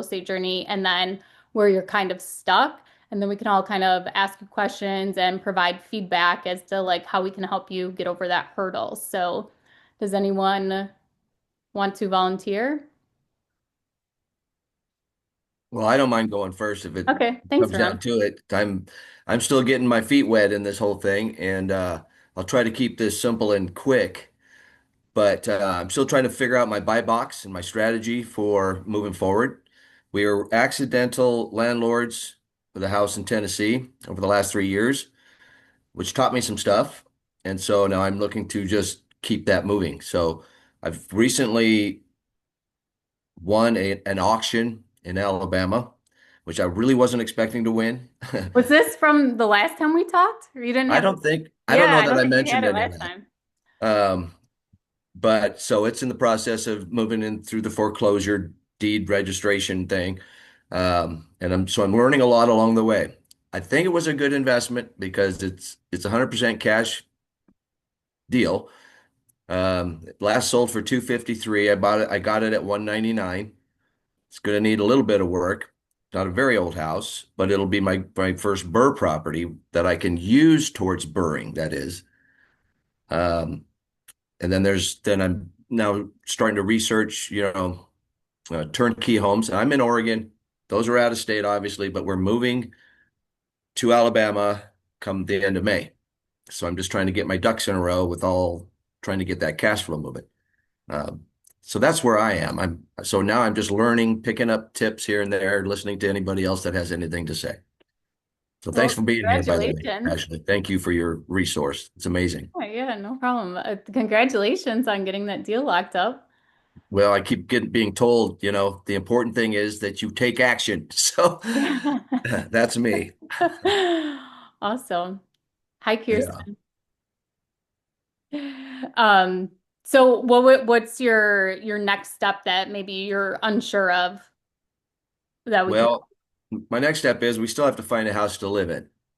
estate journey and then where you're kind of stuck. And then we can all kind of ask you questions and provide feedback as to like how we can help you get over that hurdle. So, does anyone want to volunteer? Well, I don't mind going first if it Okay, thanks, comes down Ron. to it. I'm still getting my feet wet in this whole thing, and I'll try to keep this simple and quick. But I'm still trying to figure out my buy box and my strategy for moving forward. We are accidental landlords with a house in Tennessee over the last 3 years, which taught me some stuff. And so now I'm looking to just keep that moving. So I've recently won an auction in Alabama, which I really wasn't expecting to win. Was this from the last time we talked? Or you didn't have this? I don't Yeah, know I that don't I think we had mentioned it any of last time. that. But so it's in the process of moving in through the foreclosure deed registration thing. And I'm learning a lot along the way. I think it was a good investment because it's 100% cash deal. It last sold for 253. I got it at 199. It's going to need a little bit of work. Not a very old house, but it'll be my first burr property that I can use towards burring, that is. Um, and then I'm now starting to research, turnkey homes. I'm in Oregon. Those are out of state, obviously, but we're moving to Alabama come the end of May. So I'm just trying to get my ducks in a row with all trying to get that cash flow moving. Um, so that's where I am. So now I'm just learning, picking up tips here and there, listening to anybody else that has anything to say. So thanks Well, for being here, by the way, congratulations. Ashley. Thank you for your resource. It's amazing. Oh, yeah, no problem. Congratulations on getting that deal locked up. Well, I keep being told, the important thing is that you take action. So that's me. Awesome. Hi, Yeah. Kirsten. Um, so what's your next step that maybe you're unsure of that we can Well, my next step is we still have to find a house to live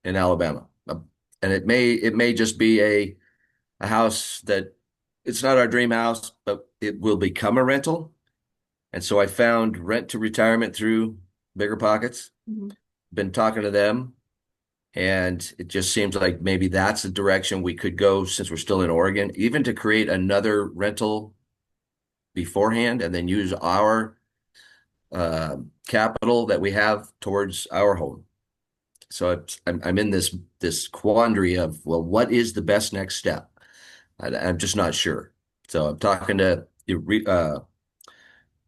in Alabama. And it may just be a house that it's not our dream house, but it will become a rental. And so I found rent to retirement through Bigger Pockets. Mhm. Been talking to them, and it just seems like maybe that's the direction we could go since we're still in Oregon, even to create another rental beforehand and then use our capital that we have towards our home. So I'm in this quandary of, well, what is the best next step? I'm just not sure. So I'm talking to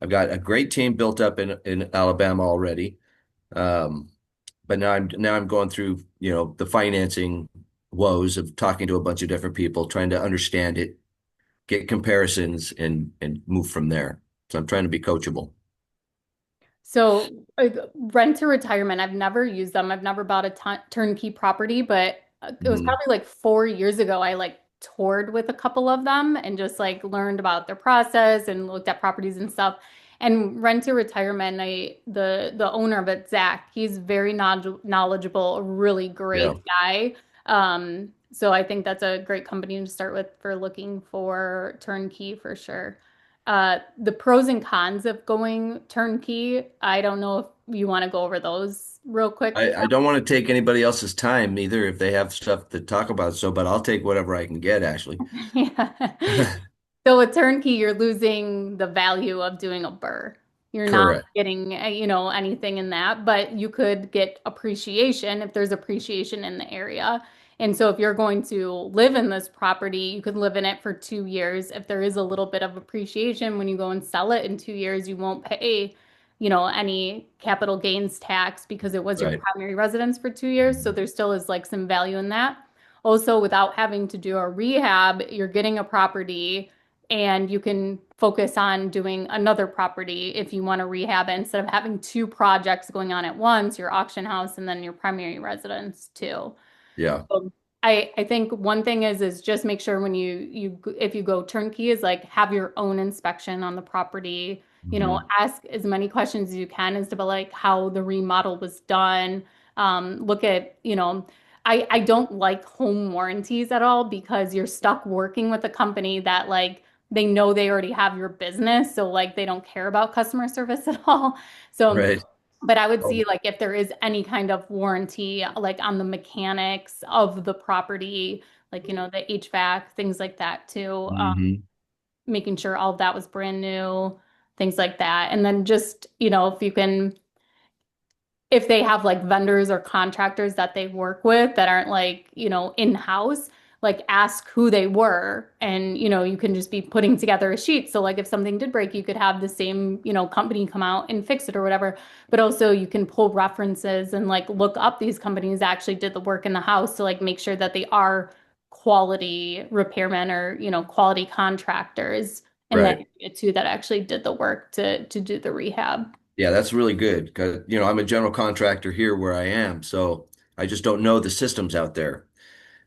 I've got a great team built up in Alabama already. Um, but now I'm going through, the financing woes of talking to a bunch of different people, trying to understand it, get comparisons and move from there. So I'm trying to be coachable. So rent to retirement, I've never used them. I've never bought a turnkey property, but it was Mhm. probably like 4 years ago. I like toured with a couple of them and just like learned about their process and looked at properties and stuff. And rent to retirement, the owner of it, Zach, he's very knowledgeable, a really Yeah. great guy. So I think that's a great company to start with for looking for turnkey for sure. The pros and cons of going turnkey, I don't know if you want to go over those real quick. I don't want to take anybody else's time either if they have stuff to talk about. So, but I'll take whatever I can get, Ashley. Yeah. So with turnkey, you're losing the value of doing a burr. You're not Correct. getting, anything in that, but you could get appreciation if there's appreciation in the area. And so if you're going to live in this property, you could live in it for 2 years. If there is a little bit of appreciation, when you go and sell it in 2 years, you won't pay, any capital gains tax because it was your Right. primary residence for 2 years. So there still is like some value in that. Also, without having to do a rehab, you're getting a property and you can focus on doing another property if you want to rehab it instead of having two projects going on at once, your auction house and then your primary residence too. Yeah. So I think one thing is just make sure when you if you go turnkey is like have your own inspection on the property. Mhm. Ask as many questions as you can as to like how the remodel was done. Look at, I don't like home warranties at all because you're stuck working with a company that like they know they already have your business, so like they don't care about customer service at all. So, Right. but I would see Oh. like if there is any kind of warranty, like on the mechanics of the property, like the HVAC, things like that too. Hmm. Making sure all of that was brand new, things like that, and then just if you can if they have like vendors or contractors that they work with that aren't like, in-house, like ask who they were. And, you can just be putting together a sheet. So like if something did break, you could have the same, company come out and fix it or whatever. But also you can pull references and like look up these companies that actually did the work in the house to like make sure that they are quality repairmen or, quality contractors in that Right. area too that actually did the work to do the rehab. Yeah, that's really good because, I'm a general contractor here where I am, so I just don't know the systems out there.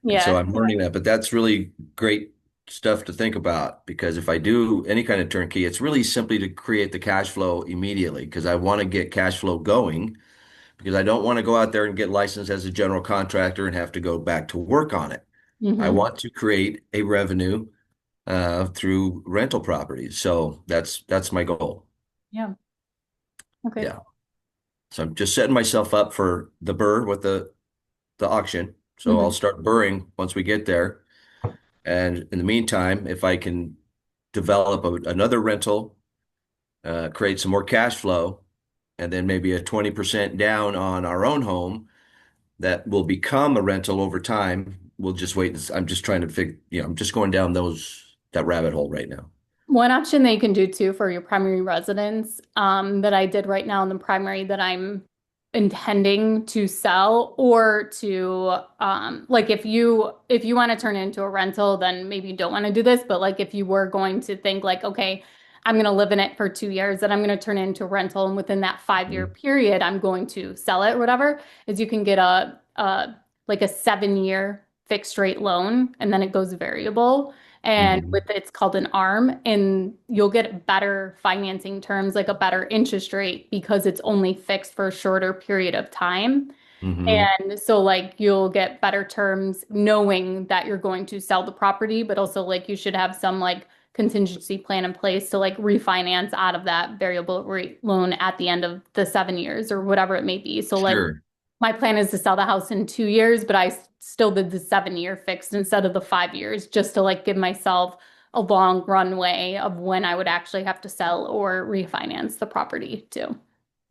And so Yeah. I'm learning that, but that's really great stuff to think about because if I do any kind of turnkey, it's really simply to create the cash flow immediately because I want to get cash flow going because I don't want to go out there and get licensed as a general contractor and have to go back to work on it. I Hmm. want to create a revenue through rental properties. So that's my goal. Yeah. Okay. Yeah. So I'm just setting myself up for the burr with the auction. So I'll Hmm. start burring once we get there. And in the meantime, if I can develop another rental, create some more cash flow, and then maybe a 20% down on our own home that will become a rental over time, we'll just wait. I'm just trying to figure, I'm just going down that rabbit hole right now. One option that you can do too for your primary residence, that I did right now in the primary that I'm intending to sell or to like if you want to turn it into a rental, then maybe you don't want to do this. But like if you were going to think like, okay, I'm going to live in it for 2 years and I'm going to turn it into a rental, and within that 5 year Mhm. period, I'm going to sell it or whatever, is you can get a like a 7 year fixed rate loan and then it goes variable. And with Mhm. it's called an ARM, and you'll get better financing terms, like a better interest rate because it's only fixed for a shorter period of time. Mhm. And so like you'll get better terms knowing that you're going to sell the property, but also like you should have some like contingency plan in place to like refinance out of that variable rate loan at the end of the 7 years or whatever it may be. So like Sure. my plan is to sell the house in 2 years, but I still did the 7 year fixed instead of the 5 years just to like give myself a long runway of when I would actually have to sell or refinance the property too.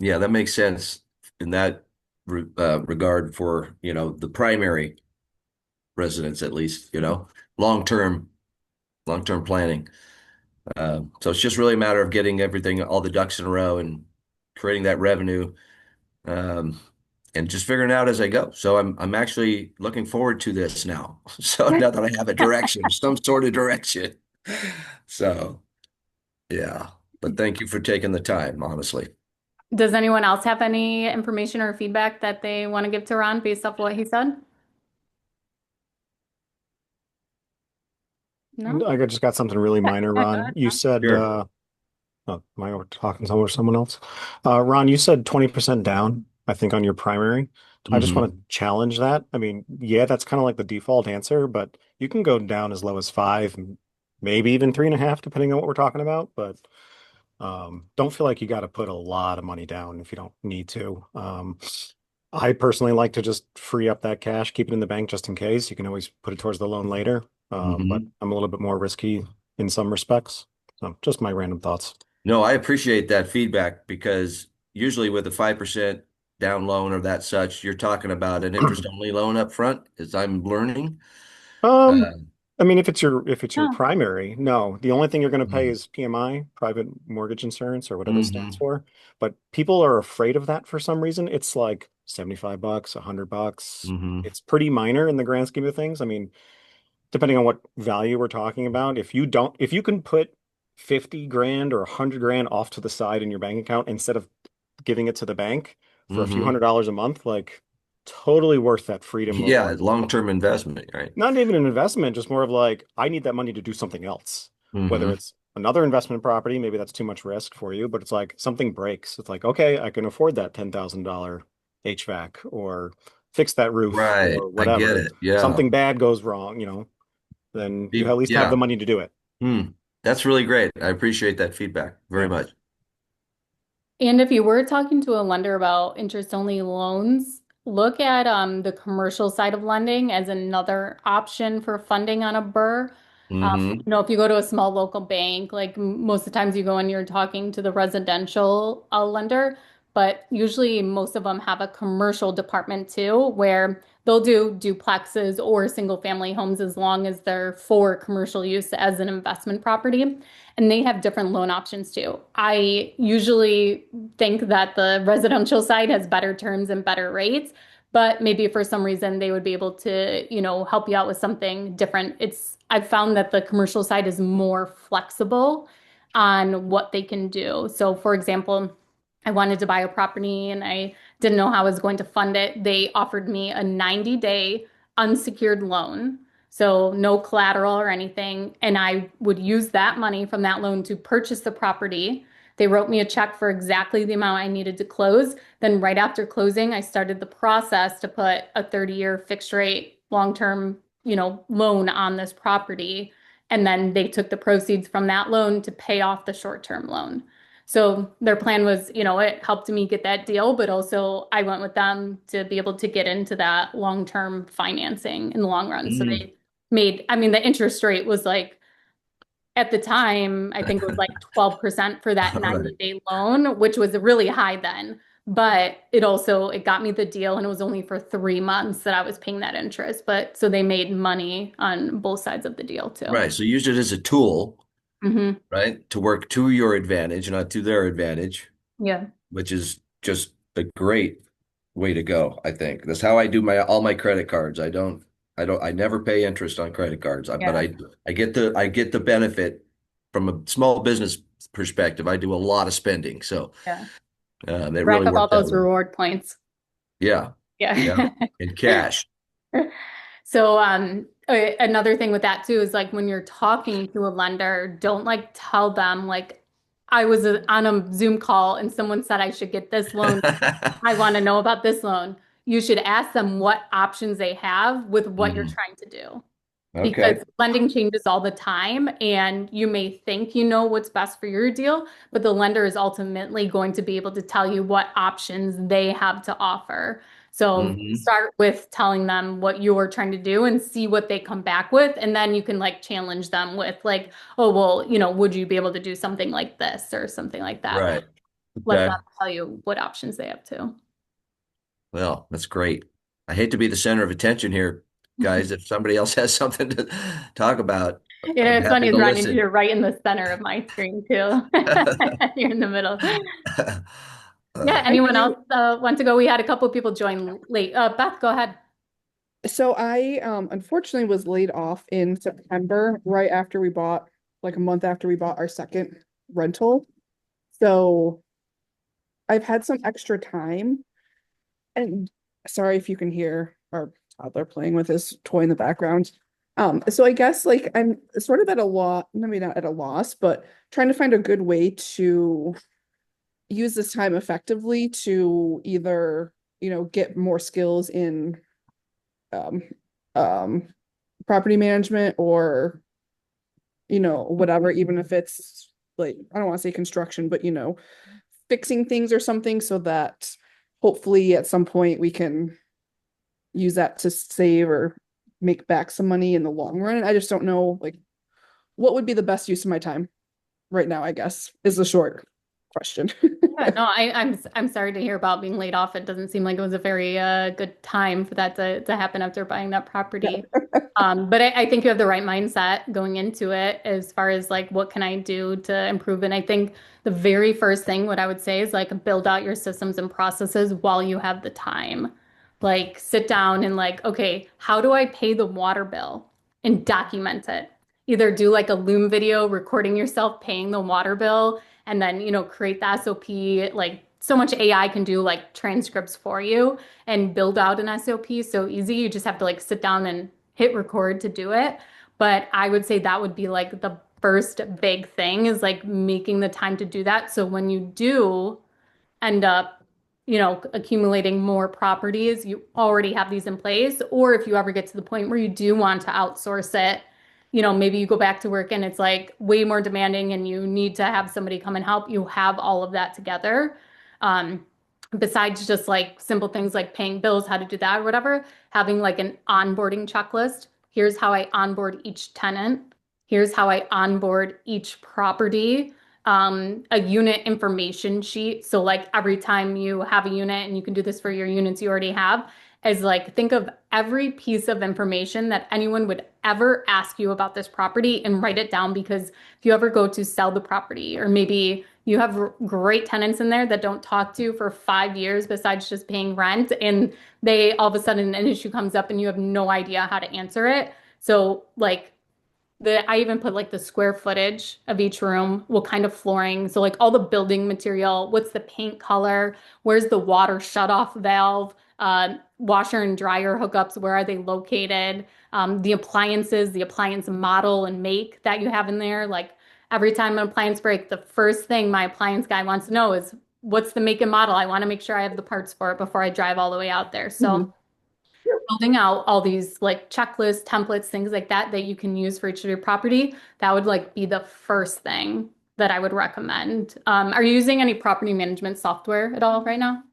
Yeah, that makes sense in that regard for, the primary residence at least, long-term, long-term planning. So it's just really a matter of getting everything, all the ducks in a row and creating that revenue, um, and just figuring it out as I go. So I'm actually looking forward to this now. So now that I have a direction, some sort of direction. So yeah, but thank you for taking the time, honestly. Does anyone else have any information or feedback that they want to give to Ron based off what he said? No? I just got something really minor, Ron. You said, Sure. oh, am I talking to someone else? Ron, you said 20% down, I think, on your primary. I just want Hmm. to challenge that. I mean, yeah, that's kind of like the default answer, but you can go down as low as five, maybe even three and a half, depending on what we're talking about. But don't feel like you got to put a lot of money down if you don't need to. I personally like to just free up that cash, keep it in the bank just in case. You can always put it towards the loan later. But Hmm. I'm a little bit more risky in some respects. So just my random thoughts. No, I appreciate that feedback because usually with a 5% down loan or that such, you're talking about an interest-only loan up front, as I'm learning. Um, Uh, I mean, if it's your No. primary, no. The only thing you're going to pay mm, is PMI, private mortgage insurance, or whatever it stands mhm, for. But people are afraid of that for some reason. It's like $75, $100. mhm. It's pretty minor in the grand scheme of things. I mean, depending on what value we're talking about, if you can put 50 grand or 100 grand off to the side in your bank account instead of giving it to the bank for a few Hmm. $100s a month, like totally worth that freedom of Yeah, like long-term investment, right? not even an investment, just more of like, I need that money to do something else. Whether Hmm. it's another investment property, maybe that's too much risk for you, but it's like something breaks. It's like, okay, I can afford that $10,000 HVAC or fix that roof Right. or I get whatever. it. Yeah. Something bad goes wrong, then you at least have the Yeah. money to do it. Hmm. That's really great. I appreciate that feedback very Yeah. much. And if you were talking to a lender about interest-only loans, look at the commercial side of lending as another option for funding on a burr. Hmm. If you go to a small local bank, like most of the times you go and you're talking to the residential lender, but usually most of them have a commercial department too, where they'll do duplexes or single family homes as long as they're for commercial use as an investment property. And they have different loan options too. I usually think that the residential side has better terms and better rates, but maybe for some reason they would be able to, help you out with something different. I've found that the commercial side is more flexible on what they can do. So, for example, I wanted to buy a property and I didn't know how I was going to fund it. They offered me a 90-day unsecured loan. So no collateral or anything. And I would use that money from that loan to purchase the property. They wrote me a check for exactly the amount I needed to close. Then right after closing, I started the process to put a 30-year fixed rate long-term, loan on this property. And then they took the proceeds from that loan to pay off the short-term loan. So their plan was, it helped me get that deal, but also I went with them to be able to get into that long-term financing in the long run. So Mm. they I mean, the interest rate was like, at the time, I think it was like 12% for that All right. 90-day loan, which was really high then. But it got me the deal and it was only for 3 months that I was paying that interest. But so they made money on both sides of the deal too. Right. So use it as a tool, Hmm. right, to work to your advantage, not to their advantage, Yeah. which is just a great way to go, I think. That's how I do my all my credit cards. I never pay interest on credit cards, but Yeah. I get the benefit from a small business perspective. I do a lot of spending, so Yeah. it Rack really up all works out those well. reward points. Yeah, yeah, Yeah. in cash. So, another thing with that too is like when you're talking to a lender, don't like tell them like I was on a Zoom call and someone said I should get this loan. I want to know about this loan. You should ask them what options they have with what you're Hmm. trying to do because Okay. lending changes all the time and you may think you know what's best for your deal, but the lender is ultimately going to be able to tell you what options they have to offer. So Hmm. start with telling them what you're trying to do and see what they come back with. And then you can like challenge them with like, oh, well, would you be able to do something like this or something like that? Right. Let them Okay. tell you what options they have too. Well, that's great. I hate to be the center of attention here, guys. If somebody else has something to talk about, I'm It's happy funny, to Ron, listen. you're right in the center of my screen too. You're in the middle. Yeah, Uh, I anyone else do. want to go? We had a couple of people join late. Beth, go ahead. So I unfortunately was laid off in September, right after we bought, like a month after we bought our second rental. So I've had some extra time and sorry if you can hear our toddler playing with his toy in the background. So I guess like I'm sort of at a loss, maybe not at a loss, but trying to find a good way to use this time effectively to either, get more skills in um, um, property management or, whatever, even if it's like, I don't want to say construction, but, fixing things or something so that hopefully at some point we can use that to save or make back some money in the long run. I just don't know, like, what would be the best use of my time right now, I guess, is the short question. Yeah, no, I'm sorry to hear about being laid off. It doesn't seem like it was a very good time for that to happen after buying that property. But I think you have the right mindset going into it as far as like what can I do to improve. And I think the very first thing what I would say is like build out your systems and processes while you have the time. Like sit down and like, okay, how do I pay the water bill and document it? Either do like a Loom video recording yourself paying the water bill and then, create the SOP. Like so much AI can do like transcripts for you and build out an SOP so easy. You just have to like sit down and hit record to do it. But I would say that would be like the first big thing is like making the time to do that. So when you do end up, accumulating more properties, you already have these in place. Or if you ever get to the point where you do want to outsource it, maybe you go back to work and it's like way more demanding and you need to have somebody come and help, you have all of that together. Um, Besides just like simple things like paying bills, how to do that or whatever, having like an onboarding checklist. Here's how I onboard each tenant. Here's how I onboard each property. A unit information sheet. So like every time you have a unit, and you can do this for your units you already have, is like think of every piece of information that anyone would ever ask you about this property and write it down, because if you ever go to sell the property, or maybe you have great tenants in there that don't talk to you for 5 years besides just paying rent, and they all of a sudden an issue comes up and you have no idea how to answer it. So like I even put like the square footage of each room, what kind of flooring, so like all the building material, what's the paint color, where's the water shutoff valve, washer and dryer hookups, where are they located, the appliances, the appliance model and make that you have in there. Like every time an appliance breaks, the first thing my appliance guy wants to know is what's the make and model. I want to make sure I have the parts for it before I drive all the way out there. So Mhm. building out all these like checklists, templates, things like that that you can use for each of your property, that would like be the first thing that I would recommend. Are you using any property management software at all right now?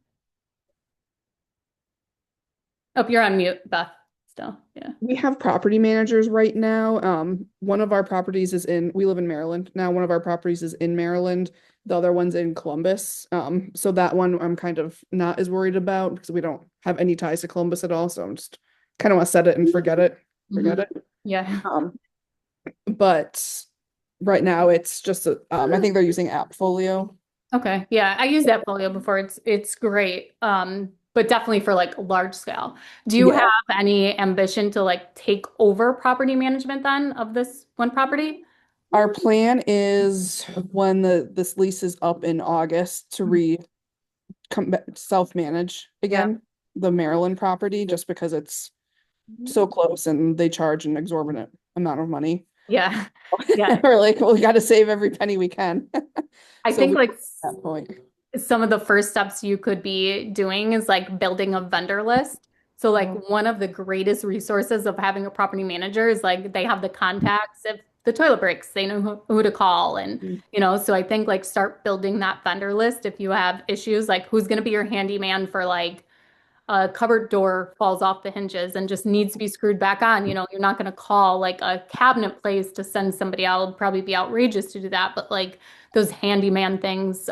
Oh, you're on mute, Beth, still. Yeah. We have property managers right now. One of our properties we live in Maryland. Now one of our properties is in Maryland. The other one's in Columbus. So that one I'm kind of not as worried about because we don't have any ties to Columbus at all. So I'm just kind of want to set it and forget it. Forget Mhm. it. Yeah. But right now it's just I think they're using AppFolio. Okay. Yeah, I used that folio before. It's great. But definitely for like large scale. Do you have Yeah. any ambition to like take over property management then of this one property? Our plan is when this lease is up in August to come back, self-manage Yeah. again the Maryland property just because it's so close and they charge an exorbitant amount of money. Yeah. Yeah. We're like, well, we got to save every penny we can. I So think we like at that point. some of the first steps you could be doing is like building a vendor list. So like one of the greatest resources of having a property manager is like they have the contacts. If the toilet breaks, they know who to call. And, Mhm. so I think like start building that vendor list if you have issues, like who's going to be your handyman for like a cupboard door falls off the hinges and just needs to be screwed back on. You're not going to call like a cabinet place to send somebody out. It'd probably be outrageous to do that, but like those handyman things,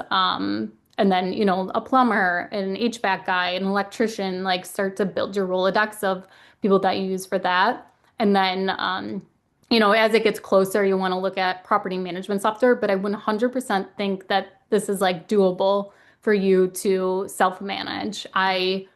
and then, a plumber, an HVAC guy, an electrician, like start to build your Rolodex of people that you use for that. And then, as it gets closer, you want to look at property management software, but I 100% think that this is like doable for you to self-manage. I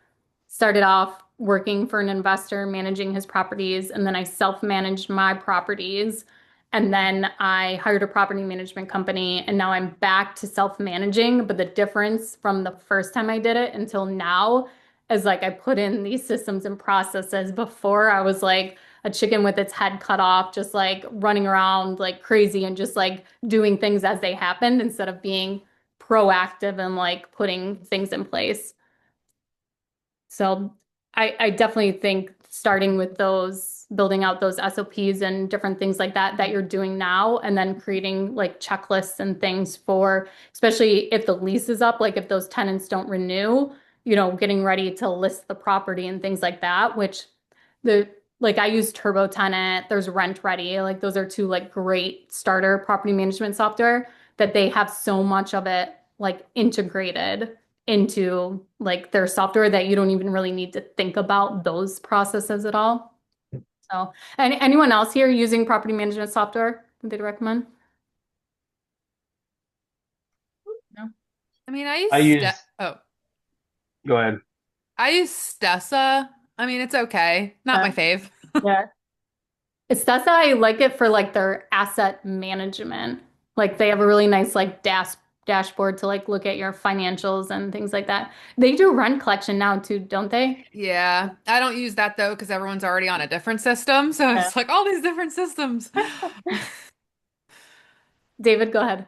started off working for an investor, managing his properties, and then I self-managed my properties. And then I hired a property management company, and now I'm back to self-managing. But the difference from the first time I did it until now is like I put in these systems and processes. Before I was like a chicken with its head cut off, just like running around like crazy and just like doing things as they happened instead of being proactive and like putting things in place. So I definitely think starting with those, building out those SOPs and different things like that that you're doing now, and then creating like checklists and things for, especially if the lease is up, like if those tenants don't renew, getting ready to list the property and things like that, which the like I use Turbo Tenant, there's Rent Ready, like those are two like great starter property management software that they have so much of it like integrated into like their software that you don't even really need to think about those processes at all. So, and anyone else here using property management software that they'd recommend? No? I mean, I use, go ahead. I use Stessa. I mean, it's okay. Not Yeah. my fave. Yeah. It's that's how I like it for like their asset management. Like they have a really nice like dashboard to like look at your financials and things like that. They do rent collection now too, don't they? Yeah, I don't use that though because everyone's already on a different system. So Yeah. it's like all these different systems. David, go ahead.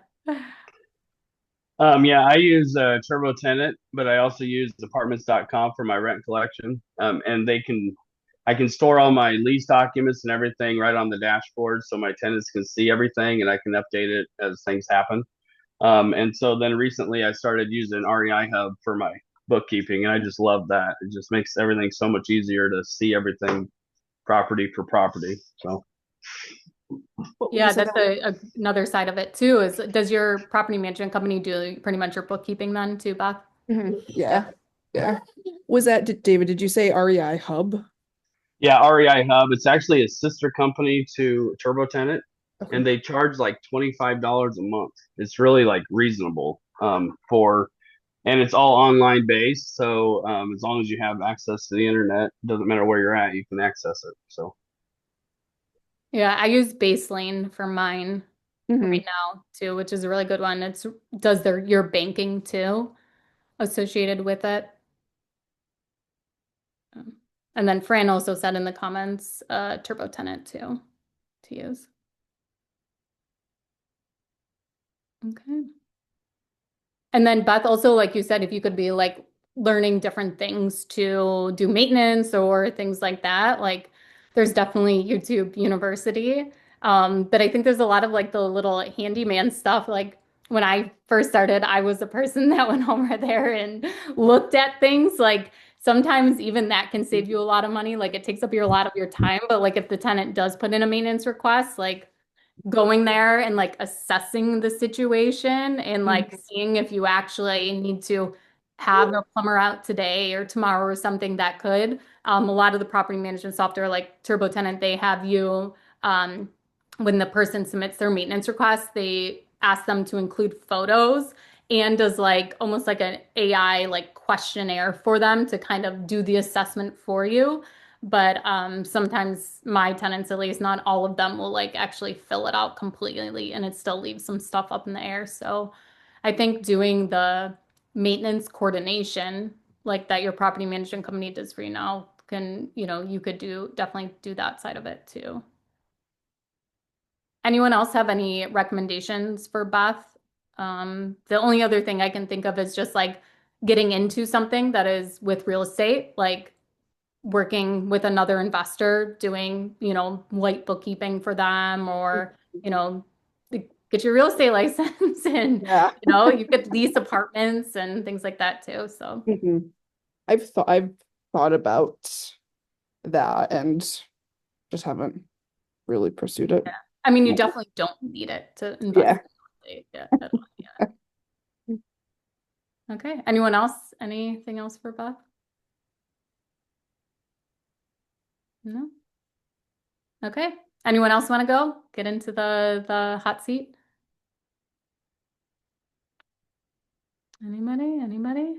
Yeah, I use Turbo Tenant, but I also use apartments.com for my rent collection. And they can I can store all my lease documents and everything right on the dashboard so my tenants can see everything and I can update it as things happen. And so then recently I started using REI Hub for my bookkeeping, and I just love that. It just makes everything so much easier to see everything property for property. So You Yeah, said that's that. another side of it too, is does your property management company do pretty much your bookkeeping then too, Beth? Yeah. Yeah. Was that, David, did you say REI Hub? yeah, REI Hub, it's actually a sister company to TurboTenant, Okay. and they charge like $25 a month. It's really like reasonable for, and it's all online based. So as long as you have access to the internet, doesn't matter where you're at, you can access it. So Yeah, I use Baselane for mine Hmm. right now too, which is a really good one. It's does your banking too associated with it. Um, And then Fran also said in the comments, Turbo Tenant too to use. Okay. And then Beth, also, like you said, if you could be like learning different things to do maintenance or things like that, like there's definitely YouTube University. But I think there's a lot of like the little handyman stuff. Like when I first started, I was the person that went over there and looked at things. Like sometimes even that can save you a lot of money. Like it takes up a lot of your time. But like if the tenant does put in a maintenance request, like going there and like assessing the situation and like seeing if you actually need to have a plumber out today or tomorrow or something that could. A lot of the property management software like Turbo Tenant, they have you when the person submits their maintenance request, they ask them to include photos and does like almost like an AI like questionnaire for them to kind of do the assessment for you. But sometimes my tenants, at least not all of them, will like actually fill it out completely and it still leaves some stuff up in the air. So I think doing the maintenance coordination like that your property management company does for you now can, you could definitely do that side of it too. Anyone else have any recommendations for Beth? The only other thing I can think of is just like getting into something that is with real estate, like working with another investor, doing, light bookkeeping for them or, you know, get your real estate license and, Yeah. you could lease apartments and things like that too. So, Hmm. I've thought about that and just haven't really pursued it. yeah. I mean, you definitely don't need it to invest Yeah. in real estate. Yeah, at all. Yeah. Okay. Anyone else? Anything else for Beth? No? Okay. Anyone else want to go get into the hot seat? Anybody? Anybody?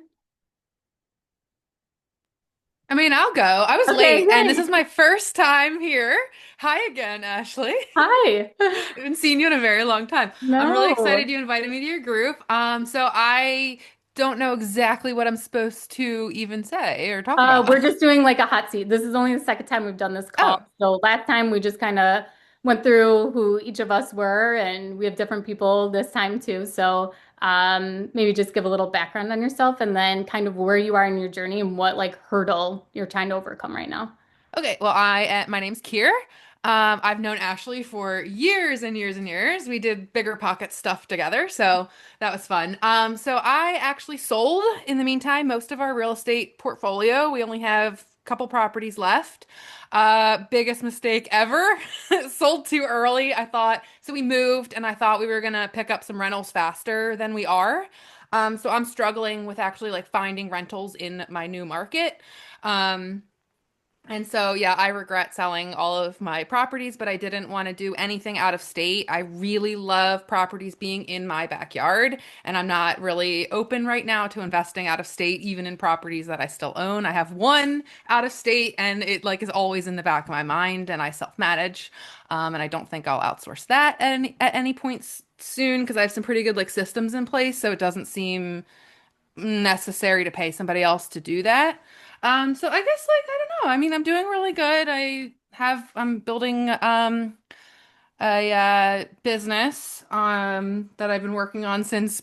I mean, I'll go. I was Okay, late, and this great. is my first time here. Hi again, Ashley. Hi. Haven't seen you in a very long time. I'm really excited No. you invited me to your group. So I don't know exactly what I'm supposed to even say or talk about. We're just doing like a hot seat. This is only the second time we've done this call. Oh, So last time we just kind of went through who each of us were, and we have different people this time too. So maybe just give a little background on yourself and then kind of where you are in your journey and what like hurdle you're trying to overcome right now. okay. Well, my name's Kier. I've known Ashley for years and years and years. We did bigger pocket stuff together, so that was fun. So I actually sold in the meantime most of our real estate portfolio. We only have a couple properties left. Biggest mistake ever. Sold too early. I thought, so we moved and I thought we were gonna pick up some rentals faster than we are. So I'm struggling with actually like finding rentals in my new market. Um, and so, yeah, I regret selling all of my properties, but I didn't want to do anything out of state. I really love properties being in my backyard, and I'm not really open right now to investing out of state, even in properties that I still own. I have one out of state, and it like is always in the back of my mind, and I self-manage, and I don't think I'll outsource that at any point soon because I have some pretty good like systems in place, so it doesn't seem necessary to pay somebody else to do that. So I guess like I don't know. I mean, I'm doing really good. I'm building a business that I've been working on since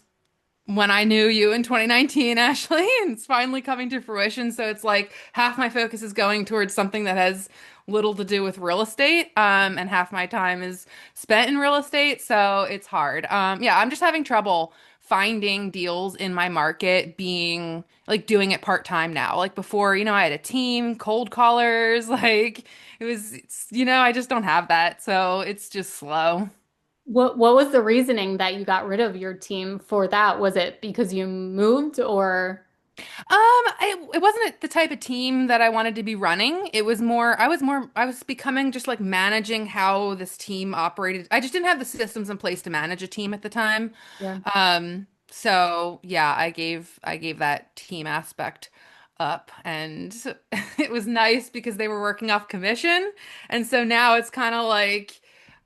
when I knew you in 2019, Ashley, and it's finally coming to fruition. So it's like half my focus is going towards something that has little to do with real estate, and half my time is spent in real estate. So it's hard. Yeah, I'm just having trouble finding deals in my market, being like doing it part time now. Like before, I had a team, cold callers, like I just don't have that. So it's just slow. What was the reasoning that you got rid of your team for that? Was it because you moved or It wasn't the type of team that I wanted to be running. It was I was becoming just like managing how this team operated. I just didn't have the systems in place to manage a team at the time. yeah. So yeah, I gave that team aspect up, and it was nice because they were working off commission. And so now it's kind of like,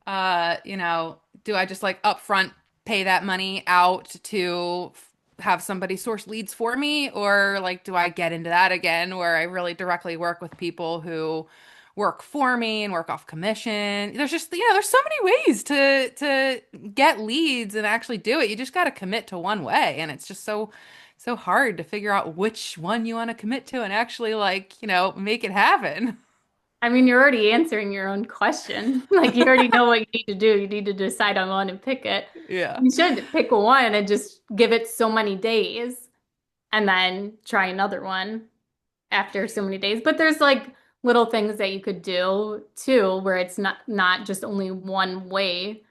do I just like upfront pay that money out to have somebody source leads for me, or like do I get into that again where I really directly work with people who work for me and work off commission? There's just, there's so many ways to get leads and actually do it. You just got to commit to one way, and it's just so hard to figure out which one you want to commit to and actually like, make it happen. I mean, you're already answering your own question. Like you already know what you need to do. You need to decide on one and pick it. Yeah. You should pick one and just give it so many days and then try another one after so many days. But there's like little things that you could do too, where it's not just only one way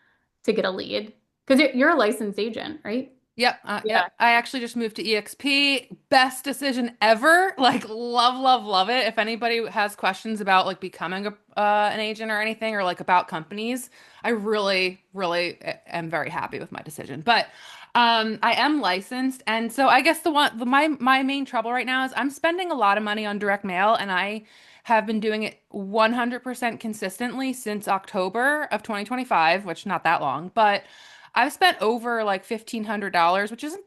to get a lead. Because you're a licensed agent, right? Yep, Yeah. yep. I actually just moved to EXP. Best decision ever. Like, love, love, love it. If anybody has questions about like becoming an agent or anything, or like about companies, I really, really am very happy with my decision. But I am licensed, and so I guess my main trouble right now is I'm spending a lot of money on direct mail, and I have been doing it 100% consistently since October of 2025, which not that long, but. I've spent over like $1,500, which isn't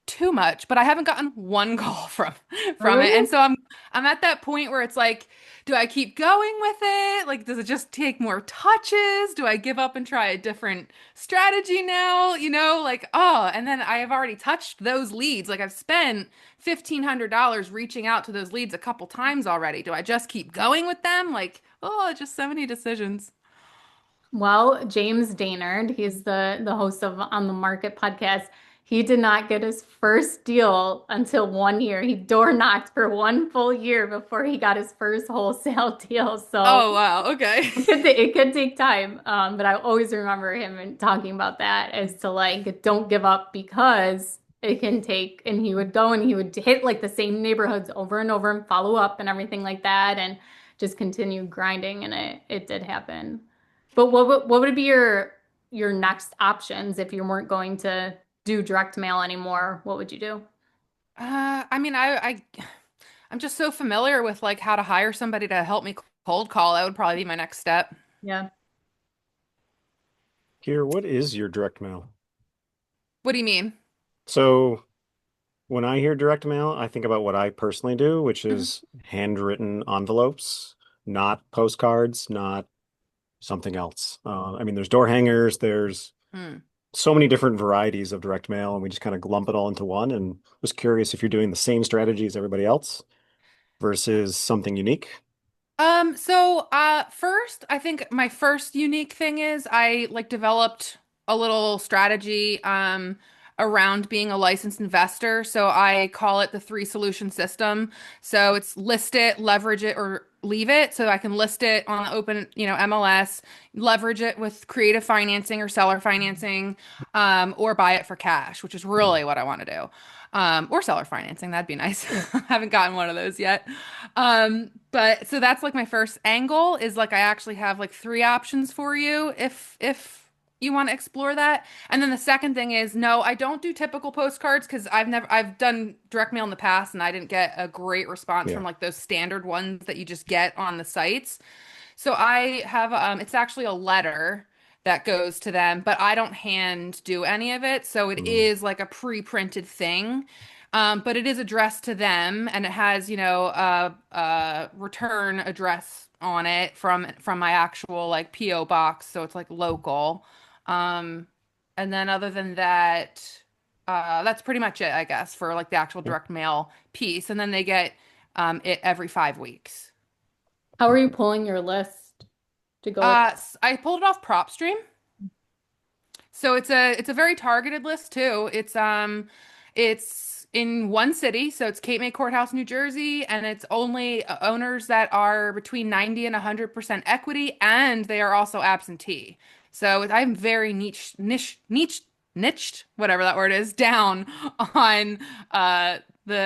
too much, but I haven't gotten one call from it. Really? And so I'm at that point where it's like, do I keep going with it? Like, does it just take more touches? Do I give up and try a different strategy now? Like, oh, and then I have already touched those leads. Like I've spent $1,500 reaching out to those leads a couple times already. Do I just keep going with them? Like, oh, just so many decisions. Well, James Daynard, he's the host of On the Market podcast. He did not get his first deal until 1 year. He door knocked for 1 full year before he got his first wholesale deal. So Oh, wow. Okay. it could take time. But I always remember him and talking about that as to like don't give up because it can take. And he would go and he would hit like the same neighborhoods over and over and follow up and everything like that, and just continue grinding. And it did happen. But what would be your next options if you weren't going to do direct mail anymore? What would you do? I mean, I'm just so familiar with like how to hire somebody to help me cold call. That would probably be my next step. Yeah. Here, what is your direct mail? What do you mean? So when I hear direct mail, I think about what I personally do, which Mhm. is handwritten envelopes, not postcards, not something else. I mean, there's door hangers, there's Hmm. so many different varieties of direct mail, and we just kind of lump it all into one. And was curious if you're doing the same strategy as everybody else versus something unique. First, I think my first unique thing is I like developed a little strategy around being a licensed investor. So I call it the three solution system. So it's list it, leverage it, or leave it. So I can list it on the open, MLS, leverage it with creative financing or seller financing, or buy it for cash, which is really what I want to do. Or seller financing, that'd be nice. Haven't gotten one of those yet. But so that's like my first angle is like I actually have like three options for you if you want to explore that. And then the second thing is no, I don't do typical postcards because I've done direct mail in the past and I didn't get a great response Yeah. from like those standard ones that you just get on the sites. So I have it's actually a letter that goes to them, but I don't hand do any of it. So it Mm. is like a pre-printed thing. But it is addressed to them and it has, a return address on it from my actual like PO box, so it's like local. Um, and then other than that, That's pretty much it, I guess, for like the actual direct mail piece. And then they get it every 5 weeks. How are you pulling your list to go with? I pulled it off PropStream. So it's a very targeted list too. It's in one city, so it's Cape May Courthouse, New Jersey, and it's only owners that are between 90 and 100% equity, and they are also absentee. So I'm very niched, whatever that word is, down on the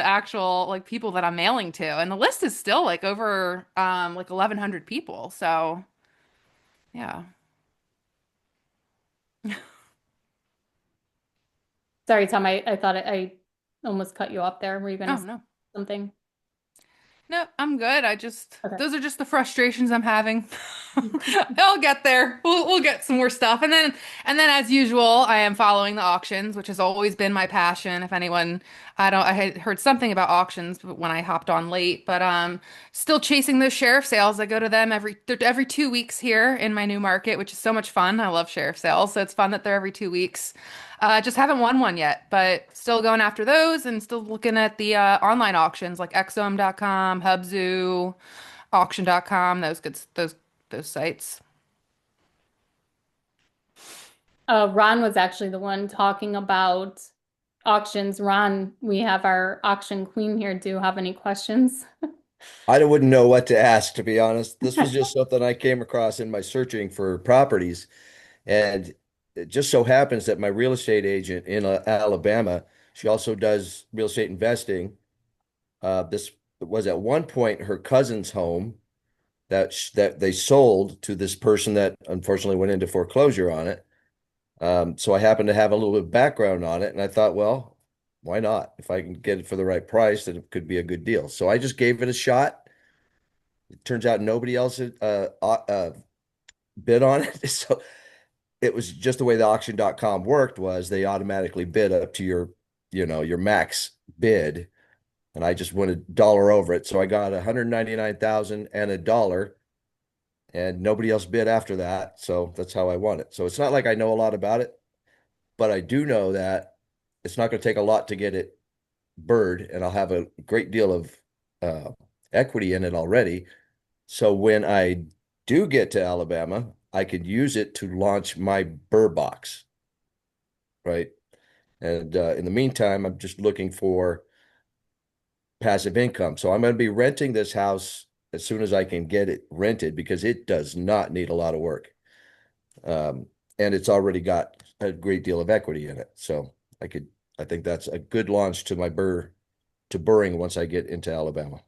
actual like people that I'm mailing to. And the list is still like over like 1,100 people. So yeah. Sorry, Tom, I thought I almost cut you off there. Were you Oh gonna say no. something? No, I'm good. Okay. Those are just the frustrations I'm having. I'll get there. We'll get some more stuff. And then as usual, I am following the auctions, which has always been my passion. If anyone, I had heard something about auctions when I hopped on late, but still chasing those sheriff sales. I go to them every 2 weeks here in my new market, which is so much fun. I love sheriff sales, so it's fun that they're every 2 weeks. Just haven't won one yet, but still going after those and still looking at the online auctions like xom.com, Hubzu, auction.com, those sites. Ron was actually the one talking about auctions. Ron, we have our auction queen here. Do you have any questions? I wouldn't know what to ask, to be honest. This was just something I came across in my searching for properties. And it just so happens that my real estate agent in Alabama, she also does real estate investing. This was at one point her cousin's home that they sold to this person that unfortunately went into foreclosure on it. So I happened to have a little bit of background on it, and I thought, well, why not? If I can get it for the right price, then it could be a good deal. So I just gave it a shot. It turns out nobody else bid on it. So it was just the way the auction.com worked was they automatically bid up to your max bid. And I just went a dollar over it. So I got 199,000 and a dollar, and nobody else bid after that. So that's how I won it. So it's not like I know a lot about it, but I do know that it's not going to take a lot to get it bird, and I'll have a great deal of uh, equity in it already. So when I do get to Alabama, I could use it to launch my burr box, right? And in the meantime, I'm just looking for passive income. So I'm going to be renting this house as soon as I can get it rented because it does not need a lot of work. And it's already got a great deal of equity in it. So I think that's a good launch to my burring once I get into Alabama.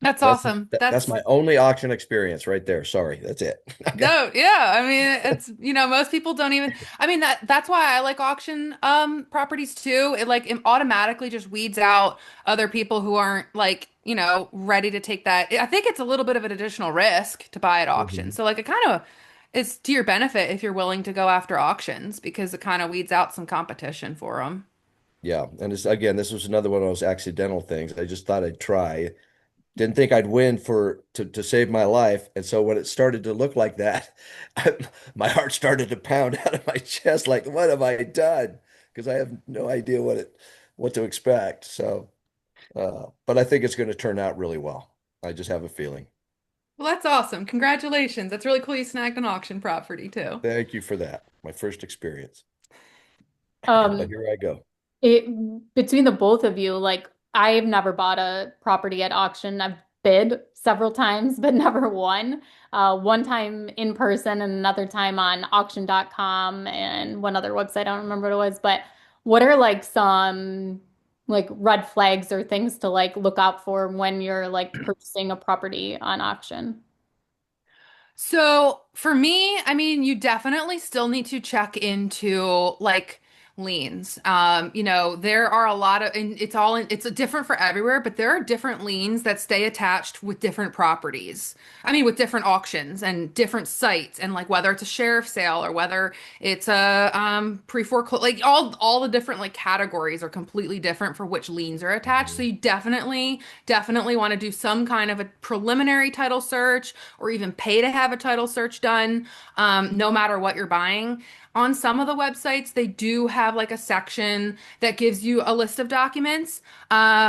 That's That's awesome. that's That's my only auction experience right there. Sorry, that's it. I got No, yeah. I mean, it's most people don't even I mean that's why I like auction properties too. It automatically just weeds out other people who aren't like, ready to take that. I think it's a little bit of an additional risk to buy at auction. Mhm. So like it kind of is to your benefit if you're willing to go after auctions because it kind of weeds out some competition for them. Yeah, and this was another one of those accidental things. I just thought I'd try. Didn't think I'd win to save my life. And so when it started to look like that, my heart started to pound out of my chest, like, what have I done? Because I have no idea what to expect. So, but I think it's going to turn out really well. I just have a feeling. Well, that's awesome. Congratulations. That's really cool you snagged an auction property too. Thank you for that. My first experience. But Um, here I go. it between the both of you, like I've never bought a property at auction. I've bid several times, but never won. One time in person and another time on auction.com and one other website. I don't remember what it was, but what are like some like red flags or things to like look out for when you're like purchasing a property on auction? So for me, I mean, you definitely still need to check into like liens. There are a lot of, and it's different for everywhere, but there are different liens that stay attached with different properties. I mean, with different auctions and different sites, and like whether it's a sheriff sale or whether it's a pre-foreclosure, like all the different like categories are completely different for which liens are attached. So Mhm. you definitely want to do some kind of a preliminary title search or even pay to have a title search done, no matter what you're buying. On some of the websites, they do have like a section that gives you a list of documents.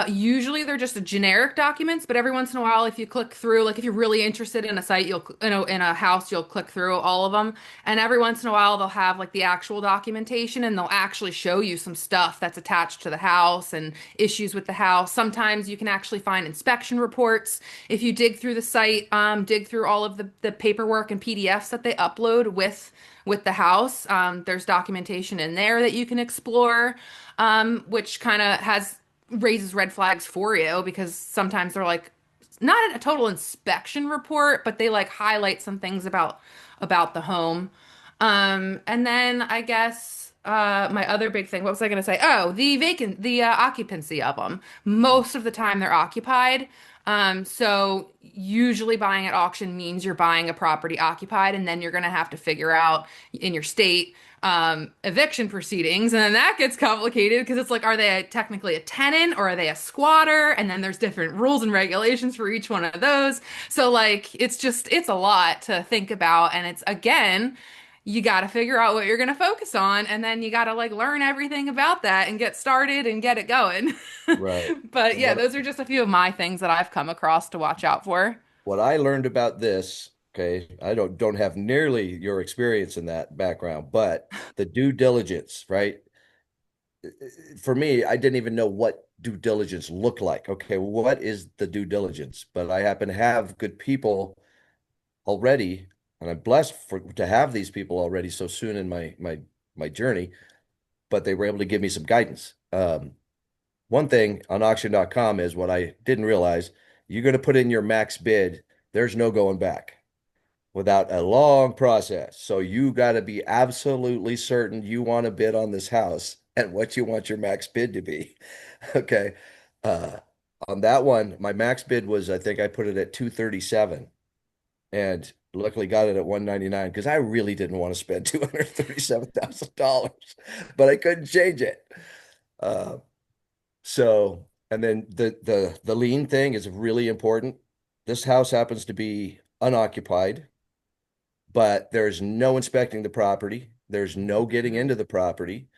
Usually they're just generic documents, but every once in a while, if you click through, like if you're really interested in a site, in a house, you'll click through all of them. And every once in a while, they'll have like the actual documentation and they'll actually show you some stuff that's attached to the house and issues with the house. Sometimes you can actually find inspection reports. If you dig through the site, dig through all of the paperwork and PDFs that they upload with the house. There's documentation in there that you can explore, which kind of has raises red flags for you because sometimes they're like not a total inspection report, but they like highlight some things about the home. And then I guess my other big thing, what was I going to say? Oh, the occupancy of them. Most of the time they're occupied. So usually buying at auction means you're buying a property occupied, and then you're going to have to figure out in your state eviction proceedings, and then that gets complicated because it's like, are they technically a tenant or are they a squatter? And then there's different rules and regulations for each one of those. So like, it's a lot to think about, and it's again, you got to figure out what you're going to focus on, and then you got to like learn everything about that and get started and get it going. Right. But And yeah, those are just a few of my things that I've come across to watch out for. what I learned about this, okay, I don't have nearly your experience in that background, but the due diligence, right? For me, I didn't even know what due diligence looked like. Okay, what is the due diligence? But I happen to have good people already, and I'm blessed to have these people already so soon in my journey, but they were able to give me some guidance. One thing on auction.com is what I didn't realize, you're going to put in your max bid, there's no going back without a long process. So you got to be absolutely certain you want to bid on this house and what you want your max bid to be. Okay. Uh, on that one, my max bid was, I think I put it at 237 and luckily got it at 199 because I really didn't want to spend $237,000, but I couldn't change it. Uh, so, and then the lien thing is really important. This house happens to be unoccupied, but there's no inspecting the property. There's no getting into the property.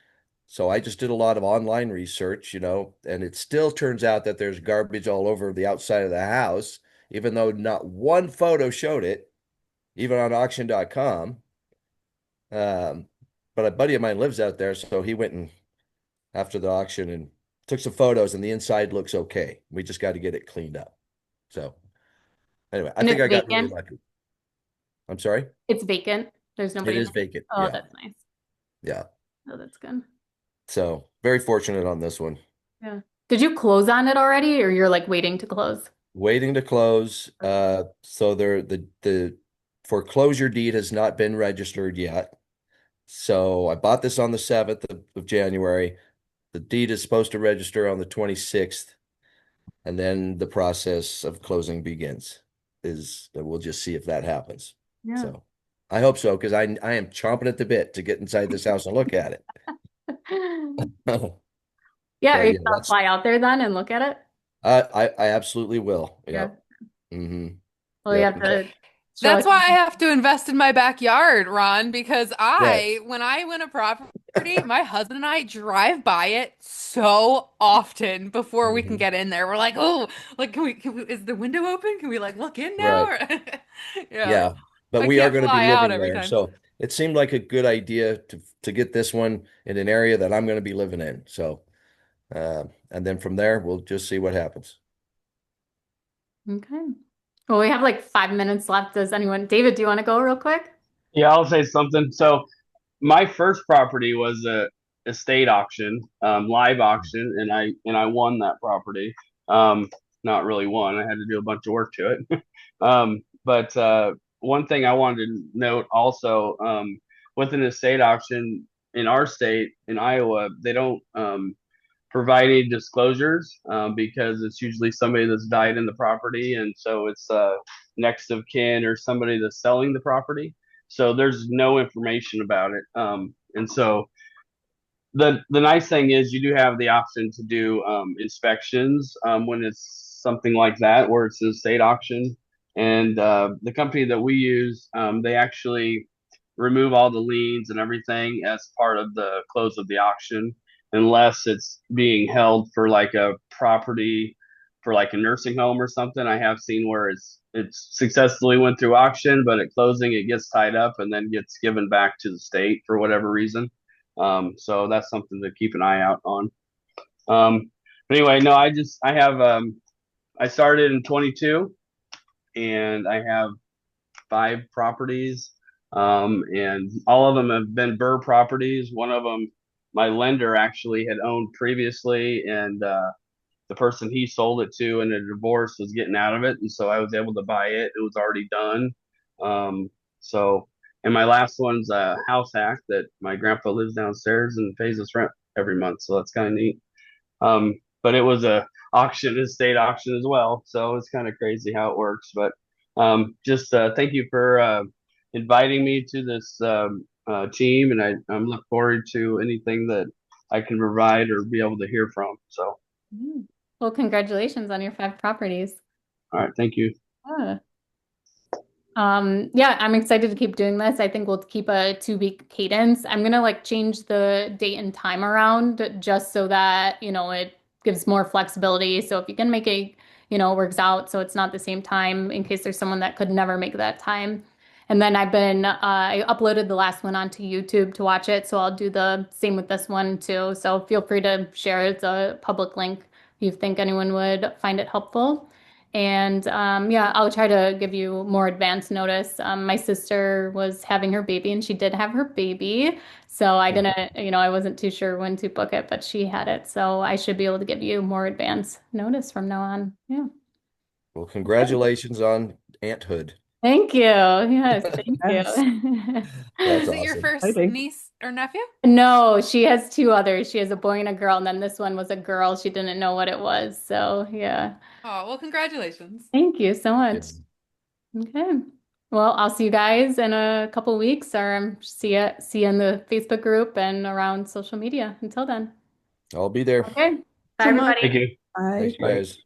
So I just did a lot of online research, and it still turns out that there's garbage all over the outside of the house, even though not one photo showed it, even on auction.com. But a buddy of mine lives out there, so he went and after the auction and took some photos, and the inside looks okay. We just got to get it cleaned up. So anyway, I And think it's I got really vacant. lucky. I'm sorry. It's vacant. There's It nobody in is it. vacant. Oh, Yeah. that's nice. Yeah. Oh, that's good. So very fortunate on this one. Yeah. Did you close on it already, or you're like waiting to close? Waiting to close. So the foreclosure deed has not been registered yet. So I bought this on the 7th of January. The deed is supposed to register on the 26th, and then the process of closing begins. We'll just see if that happens. Yeah. So I hope so, because I am chomping at the bit to get inside this house and look at it. Yeah, are But you yeah, gonna fly out there then and look at it? I absolutely will. Yeah. Yep. Hmm. Well, you Yep. have to show That's us. why I have to invest in my backyard, Ron, because Right. when I win a property, my husband and I drive by it so often before we can Hmm. get in there. We're like, oh, like, is the window open? Can we like look in now? Right. Yeah. Yeah. But I we are can't going to be fly out living every there. time. So it seemed like a good idea to get this one in an area that I'm going to be living in. So and then from there we'll just see what happens. Okay. Well, we have like 5 minutes left. Does anyone, David, do you want to go real quick? Yeah, I'll say something. So my first property was a estate auction, live auction, and I won that property. Um, Not really won. I had to do a bunch of work to it. But one thing I wanted to note also, with an estate auction in our state in Iowa, they don't provide any disclosures because it's usually somebody that's died in the property, and so it's next of kin or somebody that's selling the property. So there's no information about it. And so the nice thing is you do have the option to do inspections when it's something like that, where it's an estate auction. And the company that we use, they actually remove all the liens and everything as part of the close of the auction, unless it's being held for like a property for like a nursing home or something. I have seen where it's successfully went through auction, but at closing it gets tied up and then gets given back to the state for whatever reason. So that's something to keep an eye out on. But anyway, no, I have I started in 22 and I have 5 properties. And all of them have been Burr properties. One of them, my lender actually had owned previously, and the person he sold it to in a divorce was getting out of it, and so I was able to buy it. It was already done. Um, so, and my last one's a house hack that my grandpa lives downstairs and pays us rent every month, so that's kind of neat. But it was a auction, a state auction as well, so it's kind of crazy how it works. But just thank you for inviting me to this team, and I'm look forward to anything that I can provide or be able to hear from. So, Mm. Well, congratulations on your 5 properties. all right, thank you. Yeah. Yeah, I'm excited to keep doing this. I think we'll keep a 2-week cadence. I'm gonna like change the date and time around just so that, it gives more flexibility. So if you can make it, works out so it's not the same time in case there's someone that could never make that time. And then I uploaded the last one onto YouTube to watch it. So I'll do the same with this one too. So feel free to share it. It's a public link if you think anyone would find it helpful. And yeah, I'll try to give you more advance notice. My sister was having her baby and she did have her baby. So I didn't, I wasn't too sure when to book it, but she had it. So I should be able to give you more advance notice from now on. Yeah. Well, congratulations on aunthood. Thank you. Yes, thank Yes. you. That's Is it your awesome. first Exciting. niece or nephew? No, she has 2 others. She has a boy and a girl, and then this one was a girl. She didn't know what it was. So yeah. Oh, well, congratulations. Thank you so Yeah. much. Okay. Well, I'll see you guys in a couple weeks or see you in the Facebook group and around social media. Until then. I'll be there. Okay. Bye, So much. Thank everybody. you. Bye. Thanks, you guys.